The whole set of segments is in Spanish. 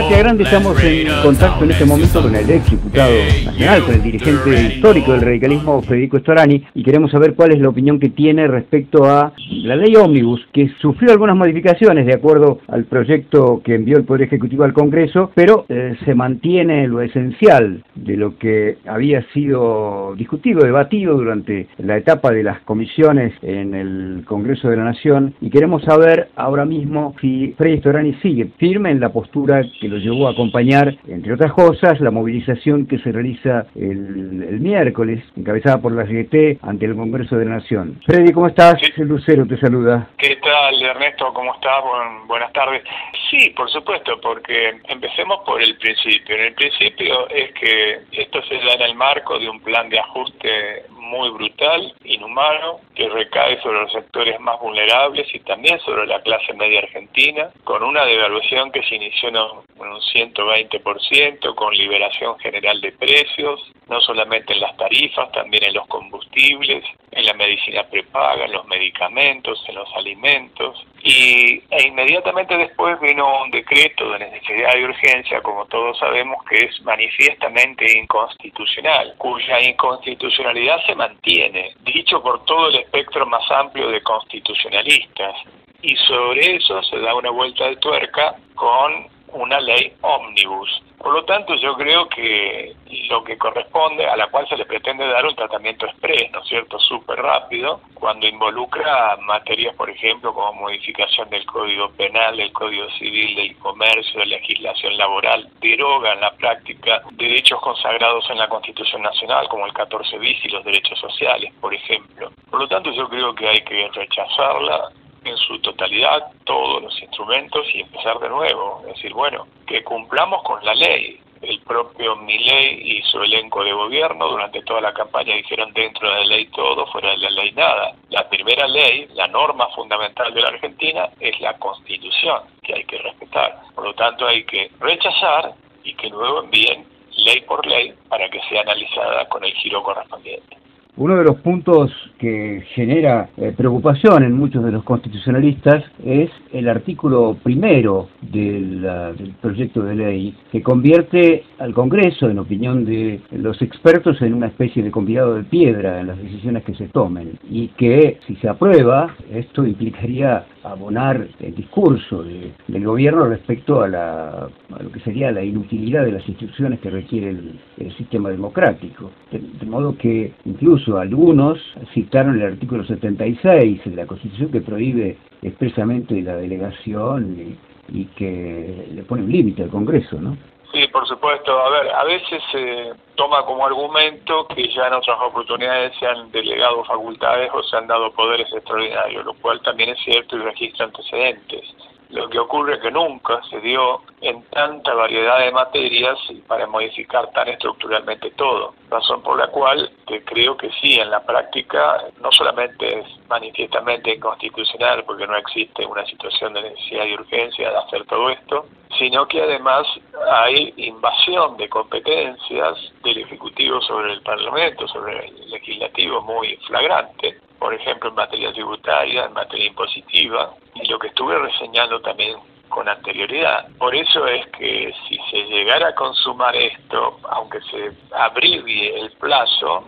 Patria Grande estamos en contacto en este momento con el ex diputado nacional, con el dirigente histórico del radicalismo, Federico Storani, y queremos saber cuál es la opinión que tiene respecto a la ley Ómnibus, que sufrió algunas modificaciones de acuerdo al proyecto que envió el Poder Ejecutivo al Congreso, pero se mantiene lo esencial de lo que había sido discutido, debatido durante la etapa de las comisiones en el Congreso de la Nación, y queremos saber ahora mismo si Freddy Storani sigue firme en la postura que lo llevó a acompañar, entre otras cosas, la movilización que se realiza el miércoles, encabezada por la CGT ante el Congreso de la Nación. Freddy, ¿cómo estás? Sí. El Lucero te saluda. ¿Qué tal, Ernesto? ¿Cómo estás? Buenas tardes. Sí, por supuesto, porque empecemos por el principio. En el principio es que esto se da en el marco de un plan de ajuste muy brutal, inhumano, que recae sobre los sectores más vulnerables y también sobre la clase media argentina, con una devaluación que se inició en un 120%, con liberación general de precios, no solamente en las tarifas, también en los combustibles, en la medicina prepaga, en los medicamentos, en los alimentos. E inmediatamente después vino un decreto de necesidad y urgencia, como todos sabemos, que es manifiestamente inconstitucional, cuya inconstitucionalidad se mantiene, dicho por todo el espectro más amplio de constitucionalistas. Y sobre eso se da una vuelta de tuerca con una ley ómnibus. Por lo tanto, yo creo que lo que corresponde, a la cual se le pretende dar un tratamiento exprés, ¿no es cierto?, súper rápido, cuando involucra materias, por ejemplo, como modificación del Código Penal, del Código Civil, del Comercio, de legislación laboral, deroga en la práctica derechos consagrados en la Constitución Nacional, como el 14 bis y los derechos sociales, por ejemplo. Por lo tanto, yo creo que hay que rechazarla en su totalidad, todos los instrumentos, y empezar de nuevo. Es decir, bueno, que cumplamos con la ley. El propio Milei y su elenco de gobierno durante toda la campaña dijeron dentro de la ley todo, fuera de la ley nada. La primera ley, la norma fundamental de la Argentina, es la Constitución, que hay que respetar. Por lo tanto, hay que rechazar y que luego envíen ley por ley para que sea analizada con el giro correspondiente. Uno de los puntos que genera preocupación en muchos de los constitucionalistas es el artículo primero del proyecto de ley, que convierte al Congreso, en opinión de los expertos, en una especie de convidado de piedra en las decisiones que se tomen, y que, si se aprueba, esto implicaría abonar el discurso del gobierno respecto a lo que sería la inutilidad de las instituciones que requiere el sistema democrático. De modo que incluso algunos citaron el artículo 76 de la Constitución, que prohíbe expresamente la delegación y que le pone un límite al Congreso, ¿no? Sí, por supuesto. A ver, a veces se toma como argumento que ya en otras oportunidades se han delegado facultades o se han dado poderes extraordinarios, lo cual también es cierto y registra antecedentes. Lo que ocurre es que nunca se dio en tanta variedad de materias para modificar tan estructuralmente todo. Razón por la cual creo que sí, en la práctica no solamente es manifiestamente inconstitucional porque no existe una situación de necesidad y urgencia de hacer todo esto, sino que además hay invasión de competencias del Ejecutivo sobre el Parlamento, sobre el Legislativo, muy flagrante. Por ejemplo, en materia tributaria, en materia impositiva, y lo que estuve reseñando también con anterioridad. Por eso es que si se llegara a consumar esto, aunque se abrevie el plazo,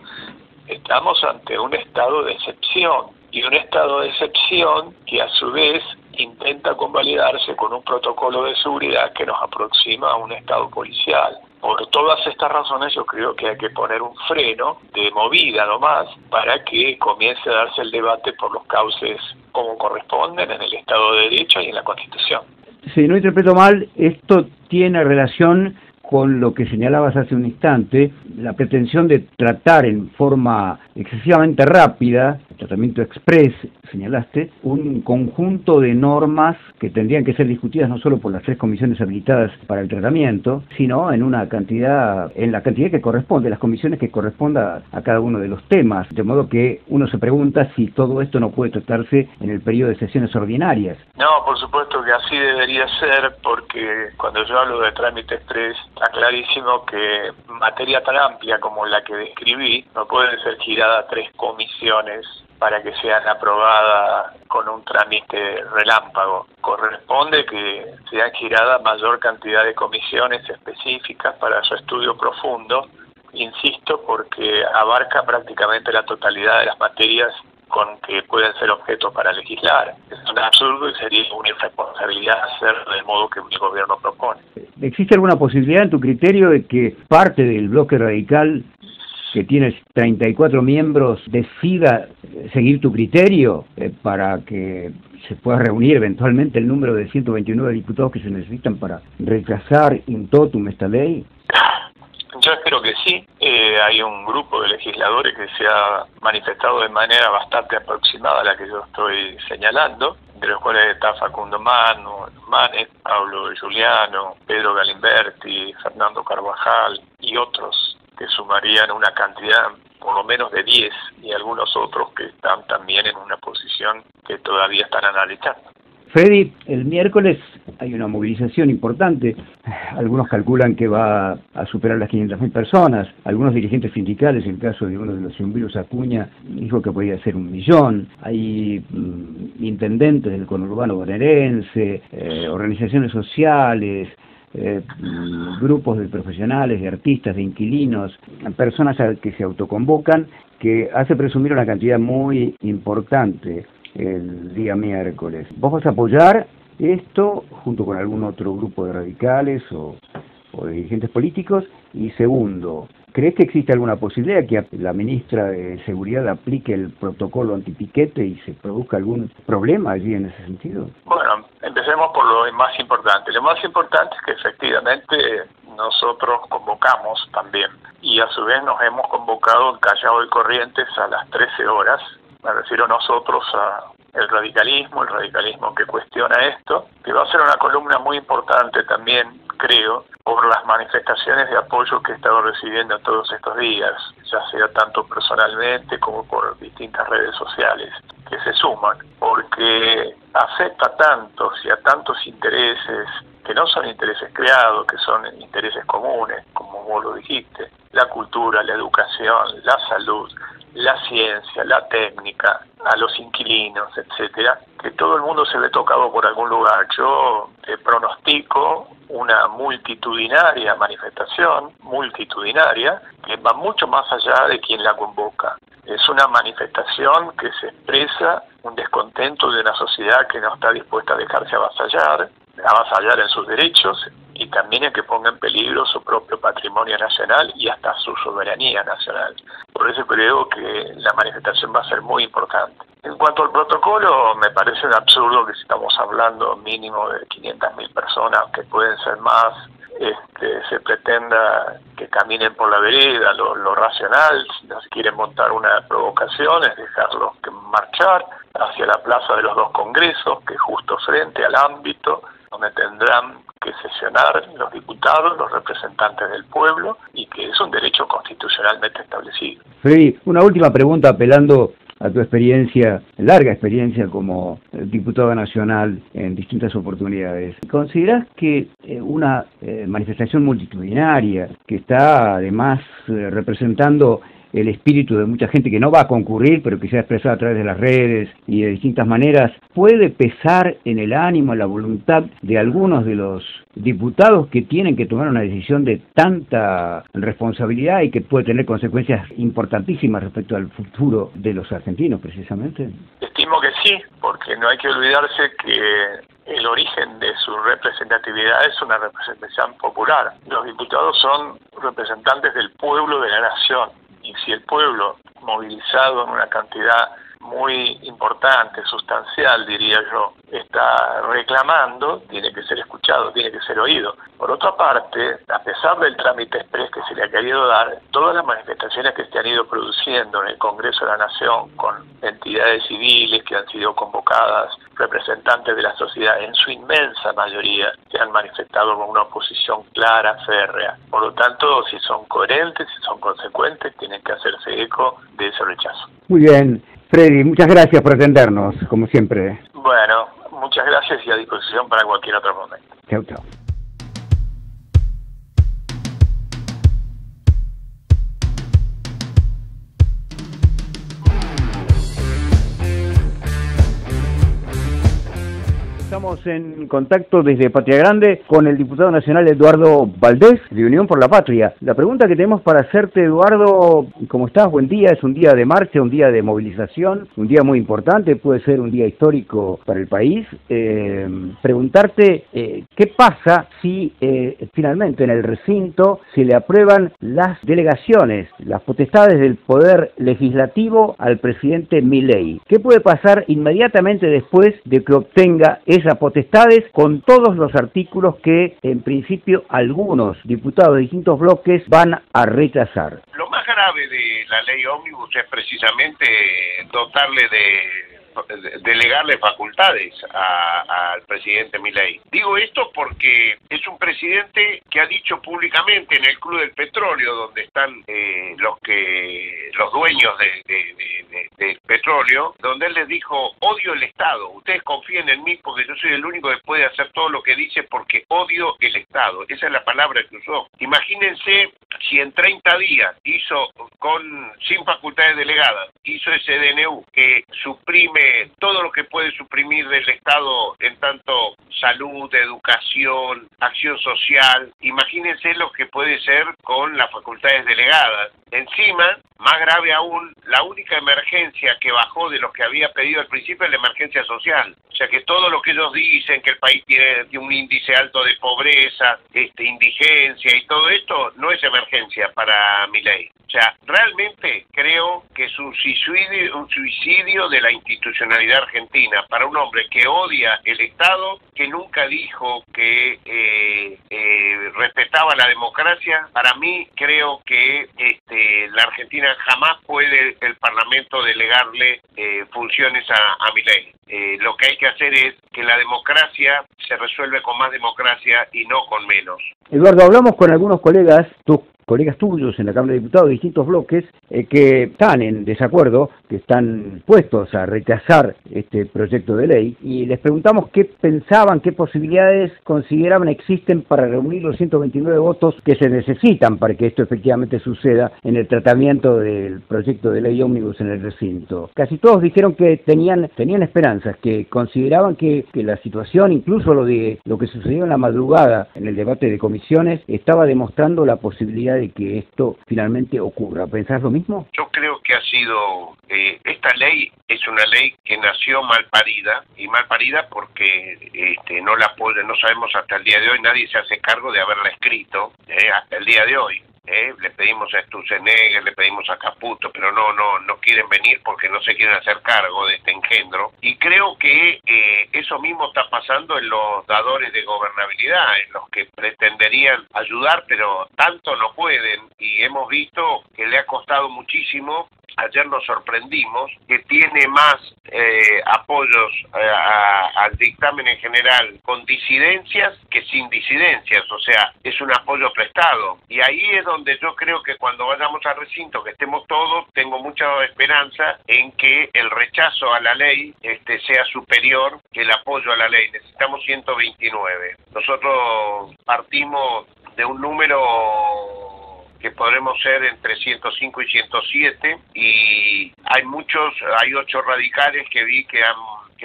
estamos ante un estado de excepción, y un estado de excepción que a su vez intenta convalidarse con un protocolo de seguridad que nos aproxima a un estado policial. Por todas estas razones yo creo que hay que poner un freno de movida nomás para que comience a darse el debate por los cauces como corresponden en el Estado de Derecho y en la Constitución. Si no interpreto mal, esto tiene relación con lo que señalabas hace un instante, la pretensión de tratar en forma excesivamente rápida, tratamiento express, señalaste, un conjunto de normas que tendrían que ser discutidas no solo por las 3 comisiones habilitadas para el tratamiento, sino en la cantidad que corresponde, las comisiones que corresponda a cada uno de los temas, de modo que uno se pregunta si todo esto no puede tratarse en el periodo de sesiones ordinarias. No, por supuesto que así debería ser, porque cuando yo hablo de trámite express, está clarísimo que materia tan amplia como la que describí no puede ser girada a 3 comisiones para que sean aprobadas aprobada con un trámite relámpago. Corresponde que sean giradas mayor cantidad de comisiones específicas para su estudio profundo, insisto, porque abarca prácticamente la totalidad de las materias con que pueden ser objeto para legislar. Es un absurdo y sería una irresponsabilidad hacerlo del modo que el gobierno propone. ¿Existe alguna posibilidad, en tu criterio, de que parte del bloque radical, que tiene 34 miembros, decida seguir tu criterio para que se pueda reunir eventualmente el número de 129 diputados que se necesitan para rechazar in totum esta ley? Yo espero que sí. Hay un grupo de legisladores que se ha manifestado de manera bastante aproximada a la que yo estoy señalando, de los cuales está Facundo Manes, Pablo Giuliano, Pedro Galimberti, Fernando Carvajal y otros, que sumarían una cantidad por lo menos de 10, y algunos otros que están también en una posición que todavía están analizando. Freddy, el miércoles hay una movilización importante. Algunos calculan que va a superar las 500.000 personas. Algunos dirigentes sindicales, en el caso de uno de los cimbríos, Acuña, dijo que podía ser 1 millón. Hay intendentes del conurbano bonaerense, organizaciones sociales, grupos de profesionales, de artistas, de inquilinos, personas que se autoconvocan, que hace presumir una cantidad muy importante el día miércoles. ¿Vos vas a apoyar esto junto con algún otro grupo de radicales o de dirigentes políticos? Y segundo, ¿crees que existe alguna posibilidad que la ministra de Seguridad aplique el protocolo antipiquete y se produzca algún problema allí en ese sentido? Bueno, empecemos por lo más importante. Lo más importante es que efectivamente nosotros convocamos también, y a su vez nos hemos convocado en Callao y Corrientes a las 13 horas. Me refiero nosotros el radicalismo que cuestiona esto, que va a ser una columna muy importante también, creo, por las manifestaciones de apoyo que he estado recibiendo todos estos días, ya sea tanto personalmente como por distintas redes sociales, que se suman, porque afecta a tantos y a tantos intereses, que no son intereses creados, que son intereses comunes, como vos lo dijiste, la cultura, la educación, la salud, la ciencia, la técnica, a los inquilinos, etcétera, que todo el mundo se ve tocado por algún lugar. Yo pronostico una multitudinaria manifestación, que va mucho más allá de quien la convoca. Es una manifestación que se expresa un descontento de una sociedad que no está dispuesta a dejarse avasallar en sus derechos, y también en que ponga en peligro su propio patrimonio nacional y hasta su soberanía nacional. Por eso creo que la manifestación va a ser muy importante. En cuanto al protocolo, me parece un absurdo que si estamos hablando mínimo de 500.000 personas, que pueden ser más, se pretenda que caminen por la vereda. Lo racional, si no se quieren montar una provocación, es dejarlos marchar hacia la Plaza de los Dos Congresos, que es justo frente al ámbito donde tendrán que sesionar los diputados, los representantes del pueblo, y que es un derecho constitucionalmente establecido. Freddy, una última pregunta apelando a tu experiencia, larga experiencia como diputado nacional en distintas oportunidades. ¿Considerás que una manifestación multitudinaria que está además representando el espíritu de mucha gente que no va a concurrir, pero que se ha expresado a través de las redes y de distintas maneras, puede pesar en el ánimo, en la voluntad de algunos de los diputados que tienen que tomar una decisión de tanta responsabilidad y que puede tener consecuencias importantísimas respecto al futuro de los argentinos, precisamente? Estimo que sí, porque no hay que olvidarse que el origen de su representatividad es una representación popular. Los diputados son representantes del pueblo, de la nación. Y si el pueblo, movilizado en una cantidad muy importante, sustancial, diría yo, está reclamando, tiene que ser escuchado, tiene que ser oído. Por otra parte, a pesar del trámite exprés que se le ha querido dar, todas las manifestaciones que se han ido produciendo en el Congreso de la Nación, con entidades civiles que han sido convocadas, representantes de la sociedad, en su inmensa mayoría, se han manifestado con una oposición clara, férrea. Por lo tanto, si son coherentes, si son consecuentes, tienen que hacerse eco de ese rechazo. Muy bien. Freddy, muchas gracias por atendernos, como siempre. Bueno, muchas gracias y a disposición para cualquier otro momento. Chau, chau. Estamos en contacto desde Patria Grande con el diputado nacional Eduardo Valdés, de Unión por la Patria. La pregunta que tenemos para hacerte, Eduardo, ¿cómo estás? Buen día, es un día de marcha, un día de movilización, un día muy importante, puede ser un día histórico para el país. Preguntarte qué pasa si finalmente en el recinto se le aprueban las delegaciones, las potestades del Poder Legislativo al presidente Milei. ¿Qué puede pasar inmediatamente después de que obtenga esas potestades con todos los artículos que en principio algunos diputados de distintos bloques van a rechazar? Lo más grave de la ley ómnibus es precisamente delegarle facultades al presidente Milei. Digo esto porque es un presidente que ha dicho públicamente en el Club del Petróleo, donde están los dueños del petróleo, donde él les dijo: odio el Estado, ustedes confíen en mí porque yo soy el único que puede hacer todo lo que dice porque odio el Estado. Esa es la palabra que usó. Imagínense si en 30 días sin facultades delegadas, hizo ese DNU que suprime todo lo que puede suprimir del Estado en tanto salud, educación, acción social. Imagínense lo que puede ser con las facultades delegadas. Encima, más grave aún, la única emergencia que bajó de lo que había pedido al principio es la emergencia social. O sea que todo lo que ellos dicen, que el país tiene un índice alto de pobreza, indigencia y todo esto, no es emergencia para Milei. O sea, realmente creo que es un suicidio de la institucionalidad argentina para un hombre que odia el Estado, que nunca dijo que respetaba la democracia. Para mí, creo que la Argentina jamás puede el Parlamento delegarle funciones a Milei. Lo que hay que hacer es que la democracia se resuelve con más democracia y no con menos. Eduardo, hablamos con algunos colegas tuyos en la Cámara de Diputados de distintos bloques que están en desacuerdo, que están puestos a rechazar este proyecto de ley, y les preguntamos qué pensaban, qué posibilidades consideraban existen para reunir los 129 votos que se necesitan para que esto efectivamente suceda en el tratamiento del proyecto de ley ómnibus en el recinto. Casi todos dijeron que tenían esperanzas, que consideraban que la situación, incluso lo que sucedió en la madrugada en el debate de comisiones, estaba demostrando la posibilidad de que esto finalmente ocurra. ¿Pensás lo mismo? Yo creo que ha sido... esta ley es una ley que nació mal parida porque no la apoya, no sabemos hasta el día de hoy, nadie se hace cargo de haberla escrito hasta el día de hoy. Le pedimos a Sturzenegger, le pedimos a Caputo, pero no quieren venir porque no se quieren hacer cargo de este engendro. Y creo que eso mismo está pasando en los dadores de gobernabilidad, en los que pretenderían ayudar, pero tanto no pueden. Y hemos visto que le ha costado muchísimo. Ayer nos sorprendimos que tiene más apoyos al dictamen en general con disidencias que sin disidencias, o sea, es un apoyo prestado. Y ahí es donde yo creo que cuando vayamos al recinto, que estemos todos, tengo mucha esperanza en que el rechazo a la ley sea superior que el apoyo a la ley. Necesitamos 129. Nosotros partimos de un número que podremos ser entre 105 y 107, y hay 8 radicales que vi que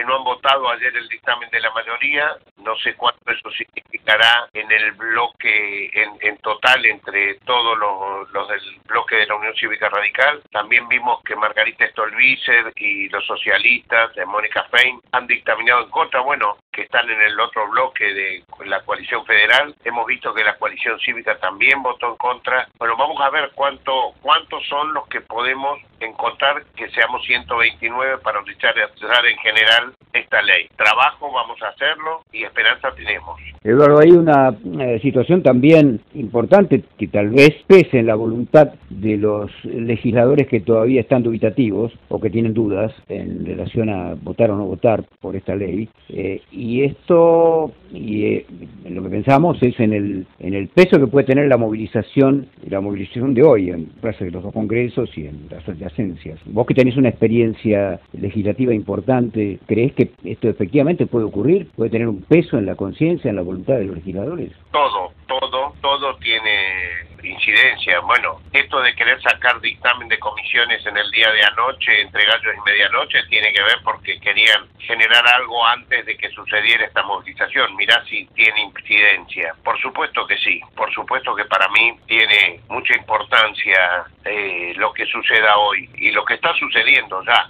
no han votado ayer el dictamen de la mayoría. No sé cuánto eso significará en el bloque, en total, entre todos los del bloque de la Unión Cívica Radical. También vimos que Margarita Stolbizer y los socialistas, Mónica Fein, han dictaminado en contra, que están en el otro bloque de la coalición federal. Hemos visto que la coalición cívica también votó en contra. Bueno, vamos a ver cuántos son los que podemos encontrar que seamos 129 para rechazar en general esta ley. Trabajo vamos a hacerlo y esperanza tenemos. Eduardo, hay una situación también importante que tal vez pese en la voluntad de los legisladores que todavía están dubitativos o que tienen dudas en relación a votar o no votar por esta ley, lo que pensamos es en el peso que puede tener la movilización de hoy en Plaza de los dos Congresos y en las adyacencias. Vos que tenés una experiencia legislativa importante, ¿creés que esto efectivamente puede ocurrir? ¿Puede tener un peso en la conciencia, en la voluntad de los legisladores? Todo tiene incidencia. Bueno, esto de querer sacar dictamen de comisiones en el día de anoche, entre gallos y medianoche, tiene que ver porque querían generar algo antes de que sucediera esta movilización. Mirá si tiene incidencia. Por supuesto que sí, por supuesto que para mí tiene mucha importancia lo que suceda hoy y lo que está sucediendo ya.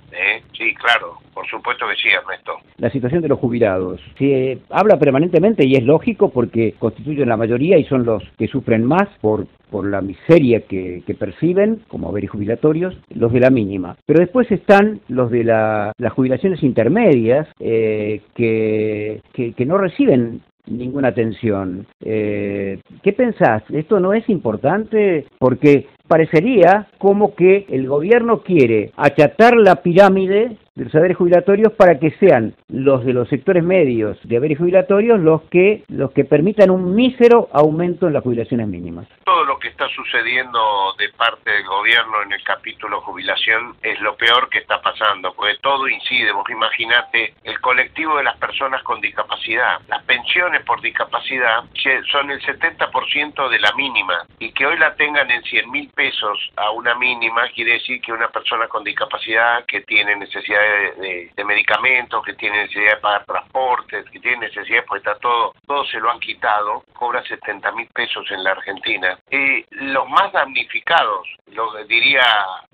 Sí, claro, por supuesto que sí, Ernesto. La situación de los jubilados se habla permanentemente y es lógico porque constituyen la mayoría y son los que sufren más por la miseria que perciben como haberes jubilatorios, los de la mínima. Pero después están los de las jubilaciones intermedias que no reciben ninguna atención. ¿Qué pensás? ¿Esto no es importante? Porque parecería como que el gobierno quiere achatar la pirámide de los haberes jubilatorios para que sean los de los sectores medios de haberes jubilatorios los que permitan un mísero aumento en las jubilaciones mínimas. Todo lo que está sucediendo de parte del gobierno en el capítulo jubilación es lo peor que está pasando, porque todo incide. Vos imaginate el colectivo de las personas con discapacidad. Las pensiones por discapacidad son el 70% de la mínima, y que hoy la tengan en 100.000 pesos a una mínima quiere decir que una persona con discapacidad que tiene necesidad de medicamentos, que tiene necesidad de pagar transportes, que tiene necesidad, pues está todo se lo han quitado, cobra 70.000 pesos en la Argentina. Los más damnificados, lo diría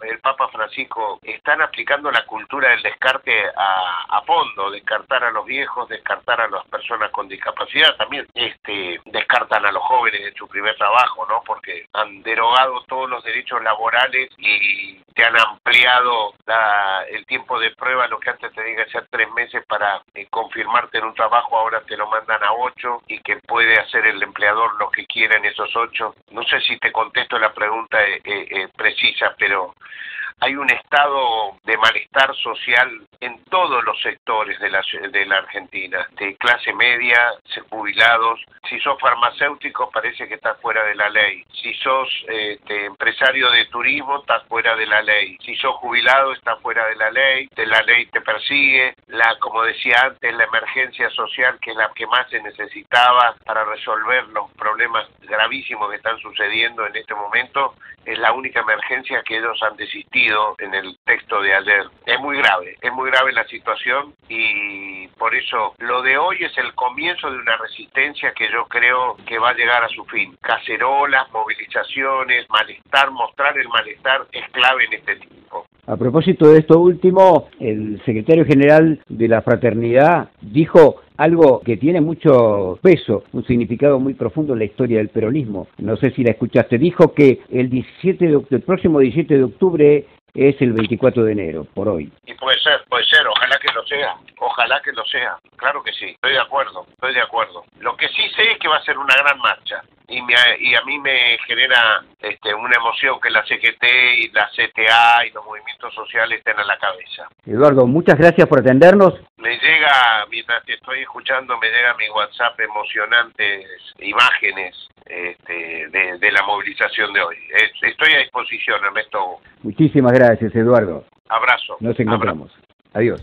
el Papa Francisco, están aplicando la cultura del descarte a fondo, descartar a los viejos, descartar a las personas con discapacidad, también descartan a los jóvenes de su primer trabajo, ¿no? Porque han derogado todos los derechos laborales y te han ampliado el tiempo de prueba. Lo que antes tenía que ser 3 meses para confirmarte en un trabajo, ahora te lo mandan a 8, y que puede hacer el empleador lo que quiera en esos 8. No sé si te contesto la pregunta precisa, pero hay un estado de malestar social en todos los sectores de la Argentina, de clase media, jubilados. Si sos farmacéutico parece que estás fuera de la ley. Si sos empresario de turismo estás fuera de la ley. Si sos jubilado estás fuera de la ley te persigue. Como decía antes, la emergencia social, que es la que más se necesitaba para resolver los problemas gravísimos que están sucediendo en este momento, es la única emergencia que ellos han desistido en el texto de ayer. Es muy grave la situación, y por eso lo de hoy es el comienzo de una resistencia que yo creo que va a llegar a su fin. Cacerolas, movilizaciones, malestar, mostrar el malestar es clave en este tiempo. A propósito de esto último, el secretario general de la Fraternidad dijo algo que tiene mucho peso, un significado muy profundo en la historia del peronismo. No sé si la escuchaste. Dijo que el próximo 17 de octubre es el 24 de enero, por hoy. Y puede ser, ojalá que lo sea, claro que sí, estoy de acuerdo. Lo que sí sé es que va a ser una gran marcha, y a mí me genera una emoción que la CGT y la CTA y los movimientos sociales estén a la cabeza. Eduardo, muchas gracias por atendernos. Me llega, mientras te estoy escuchando, me llega a mi WhatsApp emocionantes imágenes de la movilización de hoy. Estoy a disposición, Ernesto. Muchísimas gracias, Eduardo. Abrazo. Nos encontramos. Adiós.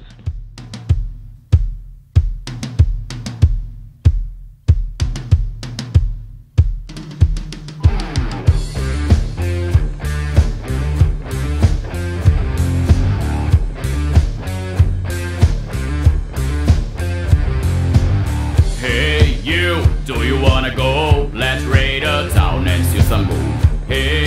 Hey you, do you wanna go? Let's raid a town and see some gold. Hey